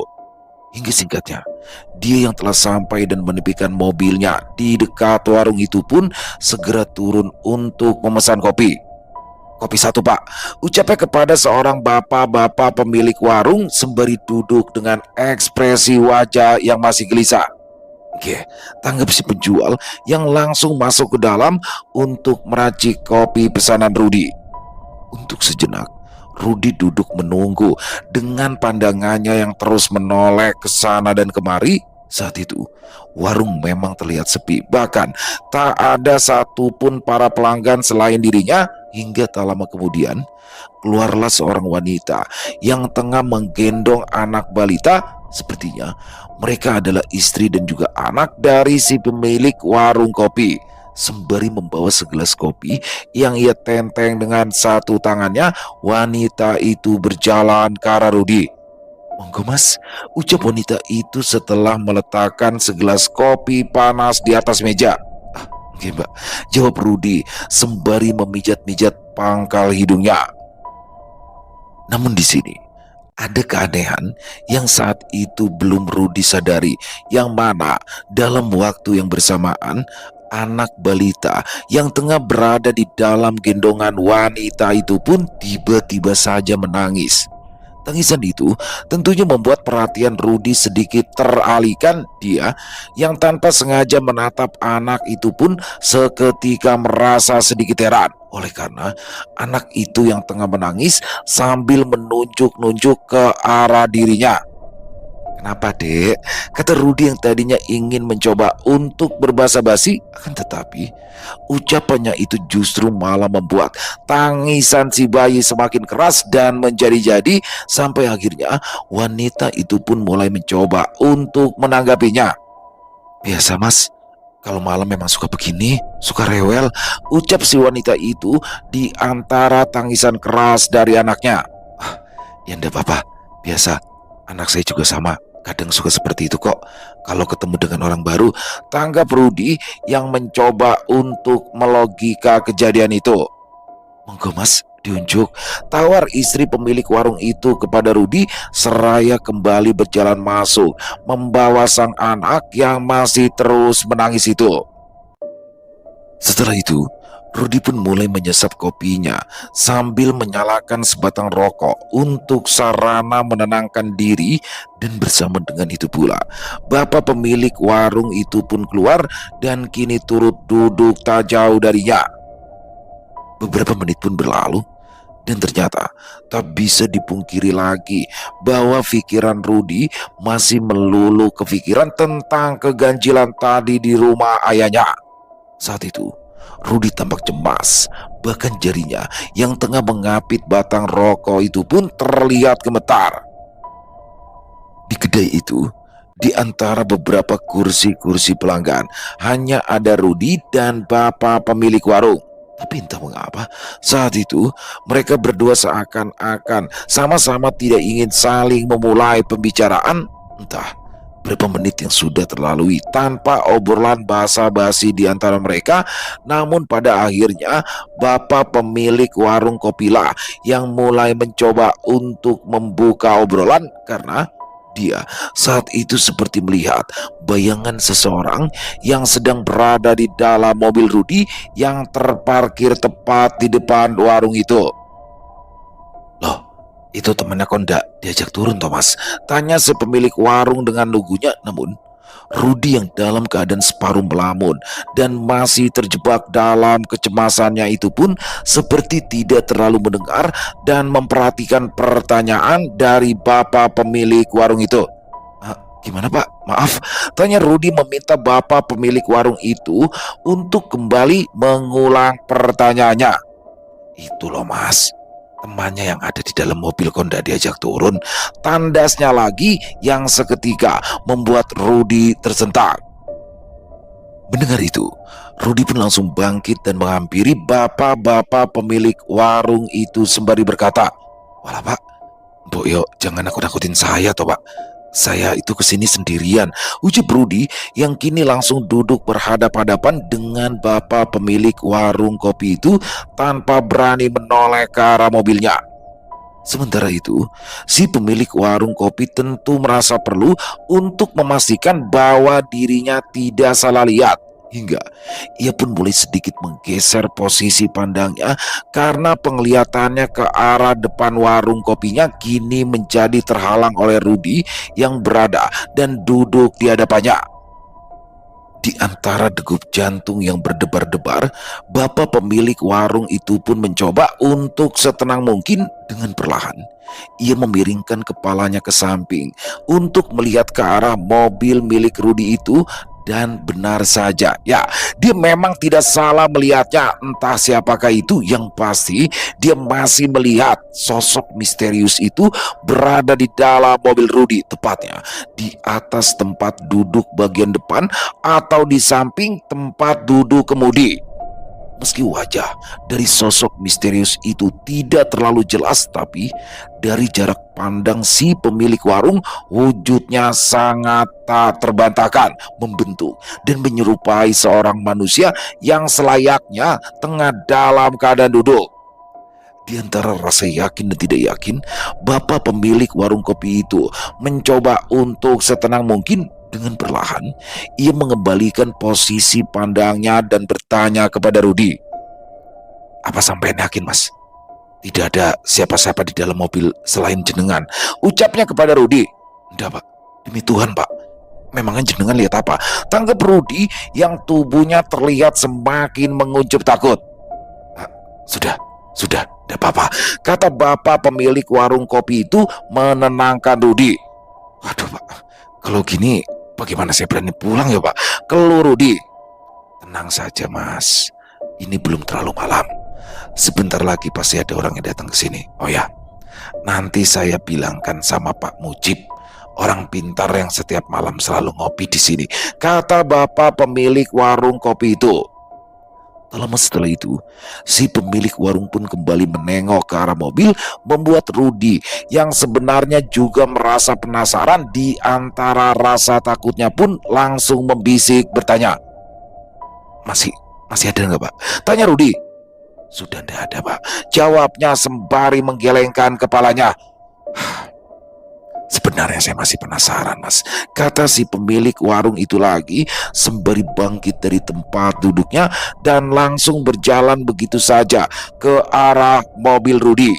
Hingga singkatnya, dia yang telah sampai dan menepikan mobilnya di dekat warung itu pun segera turun untuk memesan kopi. "Kopi satu Pak," ucapnya kepada seorang bapak-bapak pemilik warung sembari duduk dengan ekspresi wajah yang masih gelisah. "Oke," tanggap si penjual yang langsung masuk ke dalam untuk meracik kopi pesanan Rudi. Untuk sejenak, Rudi duduk menunggu dengan pandangannya yang terus menoleh ke sana dan kemari. Saat itu, warung memang terlihat sepi. Bahkan, tak ada satupun para pelanggan selain dirinya. Hingga tak lama kemudian, keluarlah seorang wanita yang tengah menggendong anak balita. Sepertinya mereka adalah istri dan juga anak dari si pemilik warung kopi. Sembari membawa segelas kopi yang ia tenteng dengan satu tangannya, wanita itu berjalan ke arah Rudi. "Monggo Mas," ucap wanita itu setelah meletakkan segelas kopi panas di atas meja. "Oke Mbak," jawab Rudi sembari memijat-mijat pangkal hidungnya. Namun di sini ada keanehan yang saat itu belum Rudi sadari, yang mana dalam waktu yang bersamaan anak balita yang tengah berada di dalam gendongan wanita itu pun tiba-tiba saja menangis. Tangisan itu tentunya membuat perhatian Rudi sedikit teralihkan. Dia yang tanpa sengaja menatap anak itu pun seketika merasa sedikit heran oleh karena anak itu yang tengah menangis sambil menunjuk-nunjuk ke arah dirinya. "Kenapa Dek?" kata Rudi yang tadinya ingin mencoba untuk berbahasa basi, akan tetapi ucapannya itu justru malah membuat tangisan si bayi semakin keras dan menjadi-jadi sampai akhirnya wanita itu pun mulai mencoba untuk menanggapinya. "Biasa Mas, kalau malam memang suka begini, suka rewel," ucap si wanita itu di antara tangisan keras dari anaknya. "Ya enggak apa-apa, biasa. Anak saya juga sama, kadang suka seperti itu kok kalau ketemu dengan orang baru," tanggap Rudi yang mencoba untuk melogika kejadian itu. "Monggo Mas, diunjuk," tawar istri pemilik warung itu kepada Rudi seraya kembali berjalan masuk membawa sang anak yang masih terus menangis itu. Setelah itu, Rudi pun mulai menyesap kopinya sambil menyalakan sebatang rokok untuk sarana menenangkan diri, dan bersama dengan itu pula bapak pemilik warung itu pun keluar dan kini turut duduk tak jauh darinya. Beberapa menit pun berlalu dan ternyata tak bisa dipungkiri lagi bahwa pikiran Rudi masih melulu kepikiran tentang keganjilan tadi di rumah ayahnya. Saat itu Rudi tampak cemas, bahkan jarinya yang tengah mengapit batang rokok itu pun terlihat gemetar. Di kedai itu, di antara beberapa kursi-kursi pelanggan, hanya ada Rudi dan bapak pemilik warung. Tapi entah mengapa, saat itu mereka berdua seakan-akan sama-sama tidak ingin saling memulai pembicaraan. Entah berapa menit yang sudah terlalui tanpa obrolan basa-basi di antara mereka. Namun pada akhirnya bapak pemilik warung kopilah yang mulai mencoba untuk membuka obrolan karena Dia saat itu seperti melihat bayangan seseorang yang sedang berada di dalam mobil Rudi yang terparkir tepat di depan warung itu. Loh, itu temannya kok ndak diajak turun, Thomas? Tanya si pemilik warung dengan lugunya. Namun Rudi yang dalam keadaan separuh melamun dan masih terjebak dalam kecemasannya itu pun seperti tidak terlalu mendengar dan memperhatikan pertanyaan dari bapak pemilik warung itu. Gimana Pak? Maaf, tanya Rudi meminta bapak pemilik warung itu untuk kembali mengulang pertanyaannya. Itu loh Mas, temannya yang ada di dalam mobil kok ndak diajak turun. Tandasnya lagi yang seketika membuat Rudi tersentak. Mendengar itu, Rudi pun langsung bangkit dan menghampiri bapak-bapak pemilik warung itu sembari berkata, "Walah Pak, Mbok yo jangan nakut-nakutin saya toh Pak. Saya itu kesini sendirian," ujar Rudi yang kini langsung duduk berhadap-hadapan dengan bapak pemilik warung kopi itu tanpa berani menoleh ke arah mobilnya. Sementara itu, si pemilik warung kopi tentu merasa perlu untuk memastikan bahwa dirinya tidak salah lihat. Hingga ia pun mulai sedikit menggeser posisi pandangnya karena penglihatannya ke arah depan warung kopinya kini menjadi terhalang oleh Rudi yang berada dan duduk di hadapannya. Di antara degup jantung yang berdebar-debar, bapak pemilik warung itu pun mencoba untuk setenang mungkin dengan perlahan. Ia memiringkan kepalanya ke samping untuk melihat ke arah mobil milik Rudi itu. Dan benar saja, ya, dia memang tidak salah melihatnya. Entah siapakah itu, yang pasti dia masih melihat sosok misterius itu berada di dalam mobil Rudi, tepatnya di atas tempat duduk bagian depan atau di samping tempat duduk kemudi. Meski wajah dari sosok misterius itu tidak terlalu jelas, tapi dari jarak pandang si pemilik warung, wujudnya sangat tak terbantahkan, membentuk dan menyerupai seorang manusia yang selayaknya tengah dalam keadaan duduk. Di antara rasa yakin dan tidak yakin, bapak pemilik warung kopi itu mencoba untuk setenang mungkin. Dengan perlahan, ia mengembalikan posisi pandangnya dan bertanya kepada Rudi, "Apa sampean yakin Mas? Tidak ada siapa-siapa di dalam mobil selain jenengan?" Ucapnya kepada Rudi. "Enggak Pak, demi Tuhan Pak. Memangnya jenengan lihat apa?" Tanggap Rudi yang tubuhnya terlihat semakin menguncup takut. Sudah, tidak apa-apa," kata bapak pemilik warung kopi itu menenangkan Rudi. "Waduh Pak, kalau gini bagaimana saya berani pulang ya Pak?" keluh Rudi. "Tenang saja Mas, ini belum terlalu malam. Sebentar lagi pasti ada orang yang datang ke sini. Oh ya, nanti saya bilangkan sama Pak Mujib, orang pintar yang setiap malam selalu ngopi di sini," kata bapak pemilik warung kopi itu. Tak lama setelah itu, si pemilik warung pun kembali menengok ke arah mobil, membuat Rudi yang sebenarnya juga merasa penasaran di antara rasa takutnya pun langsung membisik bertanya, Masih ada nggak Pak?" tanya Rudi. "Sudah tidak ada Pak," jawabnya sembari menggelengkan kepalanya. "Sebenarnya saya masih penasaran Mas," kata si pemilik warung itu lagi sembari bangkit dari tempat duduknya dan langsung berjalan begitu saja ke arah mobil Rudi.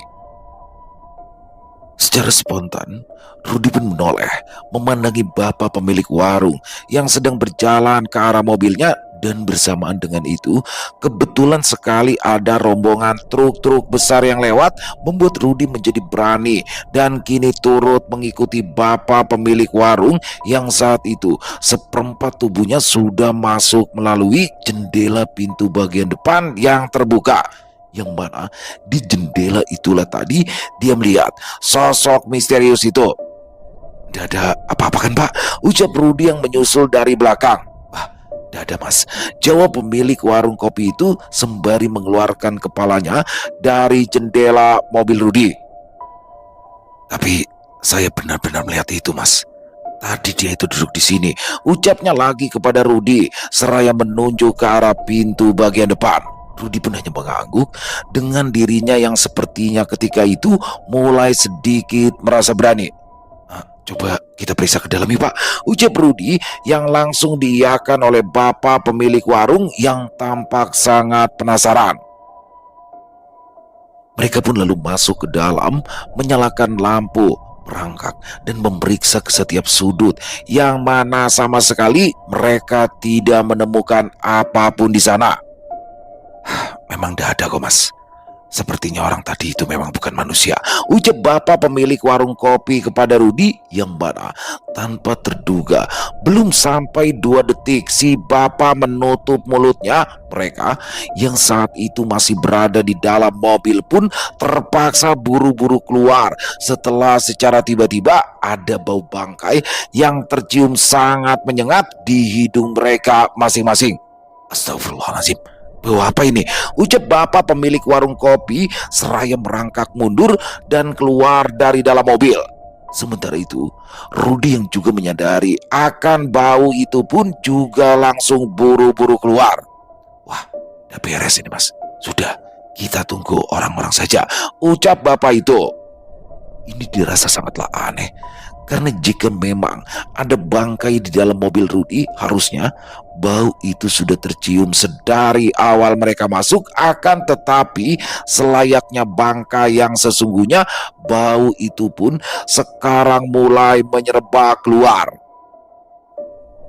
Secara spontan, Rudi pun menoleh memandangi bapak pemilik warung yang sedang berjalan ke arah mobilnya. Dan bersamaan dengan itu, kebetulan sekali ada rombongan truk-truk besar yang lewat, membuat Rudi menjadi berani dan kini turut mengikuti bapak pemilik warung yang saat itu seperempat tubuhnya sudah masuk melalui jendela pintu bagian depan yang terbuka. Yang mana di jendela itulah tadi dia melihat sosok misterius itu. "Tidak ada apa-apa kan Pak?" ucap Rudi yang menyusul dari belakang. "Tidak ada Mas," jawab pemilik warung kopi itu sembari mengeluarkan kepalanya dari jendela mobil Rudi. "Tapi saya benar-benar melihat itu Mas. Tadi dia itu duduk di sini," ucapnya lagi kepada Rudi seraya menunjuk ke arah pintu bagian depan. Rudi pun hanya mengangguk dengan dirinya yang sepertinya ketika itu mulai sedikit merasa berani. Coba kita periksa ke dalam yuk, Pak, ucap Rudi yang langsung diiyakan oleh bapak pemilik warung yang tampak sangat penasaran. Mereka pun lalu masuk ke dalam, menyalakan lampu, perangkap, dan memeriksa ke setiap sudut, yang mana sama sekali mereka tidak menemukan apapun di sana. Memang tidak ada kok, Mas. Sepertinya orang tadi itu memang bukan manusia, ucap bapak pemilik warung kopi kepada Rudi, yang mana tanpa terduga belum sampai 2 detik si bapak menutup mulutnya. Mereka yang saat itu masih berada di dalam mobil pun terpaksa buru-buru keluar setelah secara tiba-tiba ada bau bangkai yang tercium sangat menyengat di hidung mereka masing-masing. Astagfirullahaladzim, bau apa ini? Ucap bapak pemilik warung kopi seraya merangkak mundur dan keluar dari dalam mobil. Sementara itu, Rudi yang juga menyadari akan bau itu pun juga langsung buru-buru keluar. Wah, udah beres ini, Mas. Sudah, kita tunggu orang-orang saja, ucap bapak itu. Ini dirasa sangatlah aneh, karena jika memang ada bangkai di dalam mobil Rudi, harusnya bau itu sudah tercium sedari awal mereka masuk. Akan tetapi selayaknya bangkai yang sesungguhnya, bau itu pun sekarang mulai menyerebak keluar.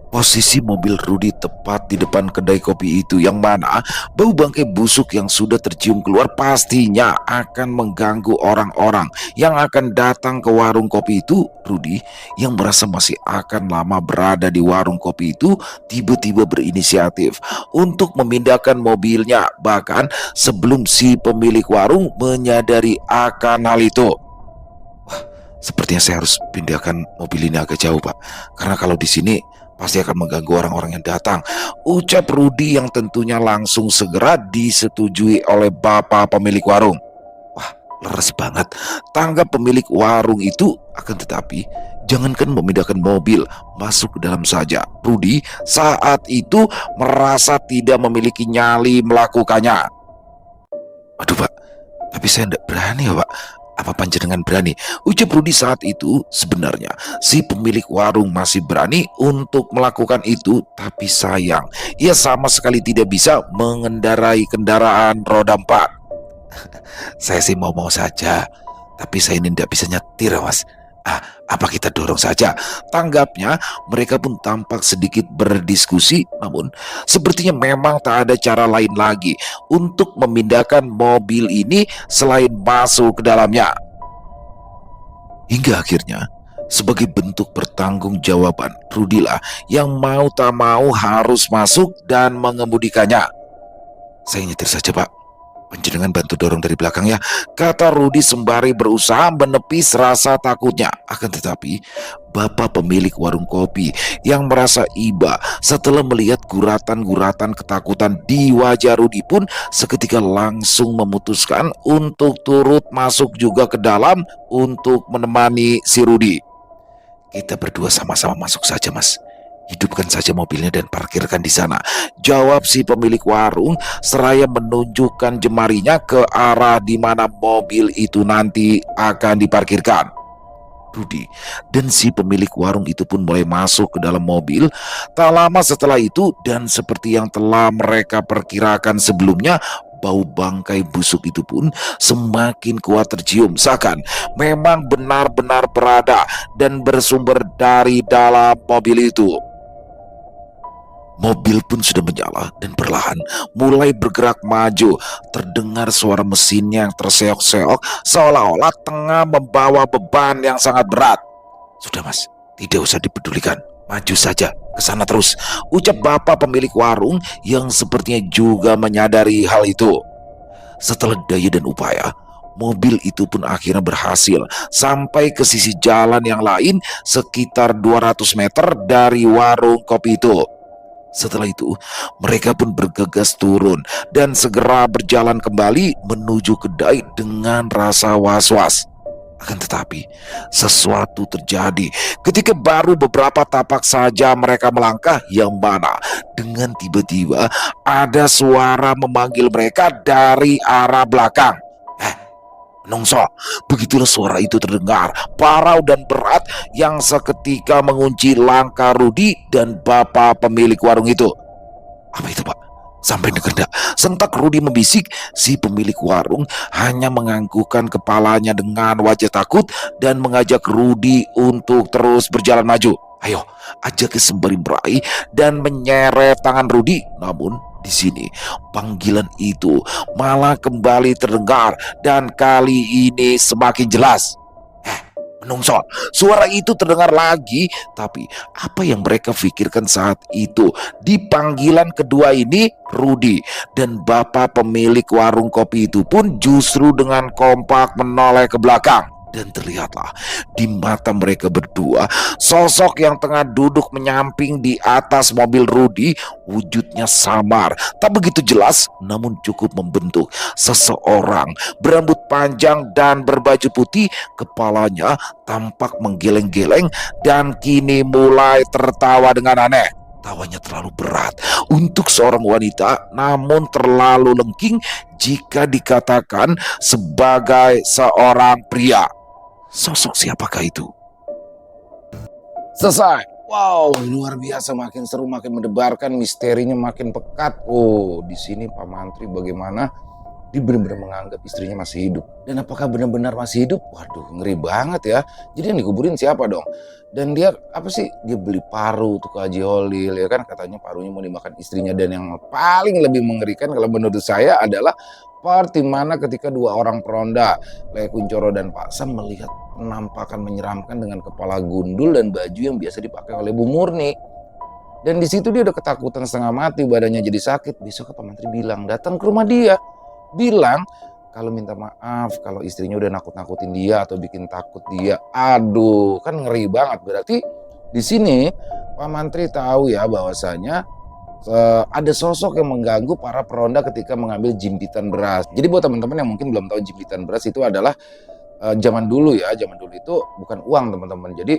Posisi mobil Rudi tepat di depan kedai kopi itu, yang mana bau bangkai busuk yang sudah tercium keluar pastinya akan mengganggu orang-orang yang akan datang ke warung kopi itu. Rudi yang merasa masih akan lama berada di warung kopi itu tiba-tiba berinisiatif untuk memindahkan mobilnya, bahkan sebelum si pemilik warung menyadari akan hal itu. Wah, sepertinya saya harus pindahkan mobil ini agak jauh, Pak, karena kalau di sini pasti akan mengganggu orang-orang yang datang, ucap Rudi yang tentunya langsung segera disetujui oleh bapak pemilik warung. Wah, leres banget tanggap pemilik warung itu. Akan tetapi jangankan memindahkan mobil, masuk ke dalam saja Rudi saat itu merasa tidak memiliki nyali melakukannya. Aduh, Pak, tapi saya tidak berani ya, Pak. Apa panjenengan berani? Ucap Rudi saat itu. Sebenarnya si pemilik warung masih berani untuk melakukan itu, tapi sayang ia sama sekali tidak bisa mengendarai kendaraan roda 4. Saya sih mau saja, tapi saya ini tidak bisa nyetir, Mas. Apa kita dorong saja? Tanggapnya. Mereka pun tampak sedikit berdiskusi, namun sepertinya memang tak ada cara lain lagi untuk memindahkan mobil ini selain masuk ke dalamnya. Hingga akhirnya, sebagai bentuk pertanggungjawaban, Rudilah yang mau tak mau harus masuk dan mengemudikannya. Saya nyetir saja, Pak. Panjenengan bantu dorong dari belakang ya, kata Rudi sembari berusaha menepis rasa takutnya. Akan tetapi bapak pemilik warung kopi yang merasa iba setelah melihat guratan-guratan ketakutan di wajah Rudi pun seketika langsung memutuskan untuk turut masuk juga ke dalam untuk menemani si Rudi. Kita berdua sama-sama masuk saja, Mas. Hidupkan saja mobilnya dan parkirkan di sana, jawab si pemilik warung seraya menunjukkan jemarinya ke arah di mana mobil itu nanti akan diparkirkan. Rudi dan si pemilik warung itu pun mulai masuk ke dalam mobil. Tak lama setelah itu, dan seperti yang telah mereka perkirakan sebelumnya, bau bangkai busuk itu pun semakin kuat tercium, seakan memang benar-benar berada dan bersumber dari dalam mobil itu. Mobil pun sudah menyala dan perlahan mulai bergerak maju. Terdengar suara mesinnya yang terseok-seok seolah-olah tengah membawa beban yang sangat berat. Sudah, Mas, tidak usah dipedulikan. Maju saja, ke sana terus, ucap bapak pemilik warung yang sepertinya juga menyadari hal itu. Setelah daya dan upaya, mobil itu pun akhirnya berhasil sampai ke sisi jalan yang lain sekitar 200 meter dari warung kopi itu. Setelah itu, mereka pun bergegas turun dan segera berjalan kembali menuju kedai dengan rasa was-was. Akan tetapi, sesuatu terjadi ketika baru beberapa tapak saja mereka melangkah, yang mana dengan tiba-tiba ada suara memanggil mereka dari arah belakang. Menungso, begitulah suara itu terdengar, parau dan berat yang seketika mengunci langkah Rudi dan bapak pemilik warung itu. Apa itu, Pak? Sampai dengar dak? Sentak Rudi membisik. Si pemilik warung hanya menganggukkan kepalanya dengan wajah takut dan mengajak Rudi untuk terus berjalan maju. Ayo, ajaknya sembari beraih dan menyeret tangan Rudi. Namun di sini panggilan itu malah kembali terdengar dan kali ini semakin jelas. Menungso, suara itu terdengar lagi, tapi apa yang mereka pikirkan saat itu? Di panggilan kedua ini, Rudi dan bapak pemilik warung kopi itu pun justru dengan kompak menoleh ke belakang. Dan terlihatlah di mata mereka berdua sosok yang tengah duduk menyamping di atas mobil Rudi. Wujudnya samar, tak begitu jelas, namun cukup membentuk seseorang berambut panjang dan berbaju putih. Kepalanya tampak menggeleng-geleng dan kini mulai tertawa dengan aneh. Tawanya terlalu berat untuk seorang wanita, namun terlalu lengking jika dikatakan sebagai seorang pria. Sosok siapakah itu? Selesai. Wow, luar biasa, makin seru, makin mendebarkan, misterinya makin pekat. Oh, di sini Pak Mantri bagaimana dia benar-benar menganggap istrinya masih hidup. Dan apakah benar-benar masih hidup? Waduh, ngeri banget ya. Jadi yang dikuburin siapa dong? Dan dia apa sih? Dia beli paru tuh ke Haji Holil ya kan, katanya parunya mau dimakan istrinya. Dan yang paling lebih mengerikan kalau menurut saya adalah part di mana ketika dua orang peronda, Lek Kuncoro dan Pak Sam, melihat penampakan menyeramkan dengan kepala gundul dan baju yang biasa dipakai oleh Bu Murni. Dan di situ dia udah ketakutan setengah mati, badannya jadi sakit. Besok Pak Mantri bilang, datang ke rumah dia, bilang kalau minta maaf kalau istrinya udah nakut-nakutin dia atau bikin takut dia. Aduh, kan ngeri banget. Berarti di sini Pak Mantri tahu ya bahwasanya ada sosok yang mengganggu para peronda ketika mengambil jimpitan beras. Jadi buat teman-teman yang mungkin belum tahu, jimpitan beras itu adalah zaman dulu ya, zaman dulu itu bukan uang teman-teman. Jadi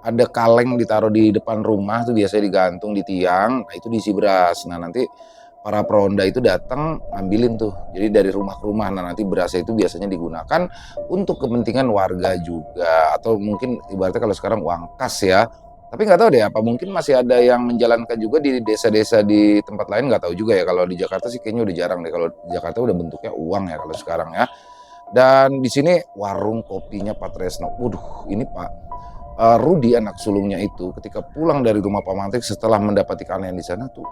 ada kaleng ditaruh di depan rumah tuh, biasanya digantung di tiang, nah itu diisi beras. Nah nanti para peronda itu datang ngambilin tuh, jadi dari rumah ke rumah. Nah nanti berasnya itu biasanya digunakan untuk kepentingan warga juga, atau mungkin ibaratnya kalau sekarang uang kas ya. Tapi nggak tahu deh, apa mungkin masih ada yang menjalankan juga di desa-desa di tempat lain, nggak tahu juga ya. Kalau di Jakarta sih kayaknya udah jarang deh. Kalau di Jakarta udah bentuknya uang ya kalau sekarang ya. Dan di sini warung kopinya Pak Tresno. Waduh, ini Pak Rudi anak sulungnya itu ketika pulang dari rumah Pak Mantri setelah mendapati keanehan di sana tuh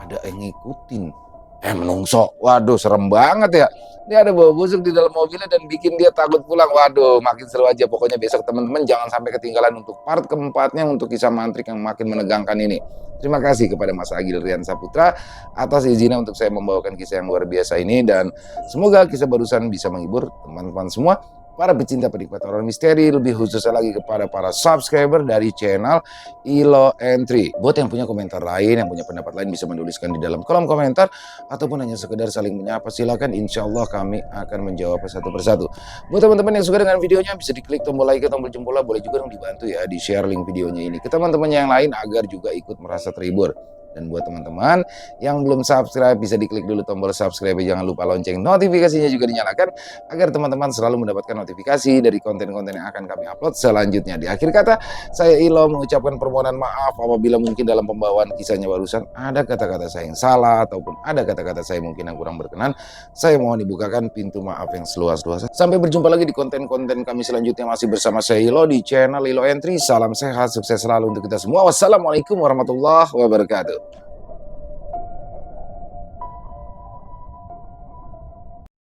ada yang ngikutin. Menungso, waduh serem banget ya. Dia ada bawa busuk di dalam mobilnya dan bikin dia takut pulang. Waduh, makin seru aja. Pokoknya besok teman-teman jangan sampai ketinggalan untuk part keempatnya untuk kisah mantrik yang makin menegangkan ini. Terima kasih kepada Mas Agil Rian Saputra atas izinnya untuk saya membawakan kisah yang luar biasa ini, dan semoga kisah barusan bisa menghibur teman-teman semua, para pecinta penikmat horor misteri, lebih khususnya lagi kepada para subscriber dari channel Ilo Entry. Buat yang punya komentar lain, yang punya pendapat lain, bisa menuliskan di dalam kolom komentar ataupun hanya sekedar saling menyapa, silakan. Insya Allah kami akan menjawab satu persatu. Buat teman-teman yang suka dengan videonya, bisa diklik tombol like, tombol jempol, boleh juga dong dibantu ya di share link videonya ini ke teman-teman yang lain agar juga ikut merasa terhibur. Dan buat teman-teman yang belum subscribe, bisa diklik dulu tombol subscribe, jangan lupa lonceng notifikasinya juga dinyalakan agar teman-teman selalu mendapatkan notifikasi dari konten-konten yang akan kami upload selanjutnya. Di akhir kata, saya Ilo mengucapkan permohonan maaf apabila mungkin dalam pembawaan kisahnya barusan ada kata-kata saya yang salah ataupun ada kata-kata saya mungkin yang kurang berkenan. Saya mohon dibukakan pintu maaf yang seluas-luasnya. Sampai berjumpa lagi di konten-konten kami selanjutnya, masih bersama saya Ilo di channel Ilo Entry. Salam sehat, sukses selalu untuk kita semua. Wassalamualaikum warahmatullahi wabarakatuh.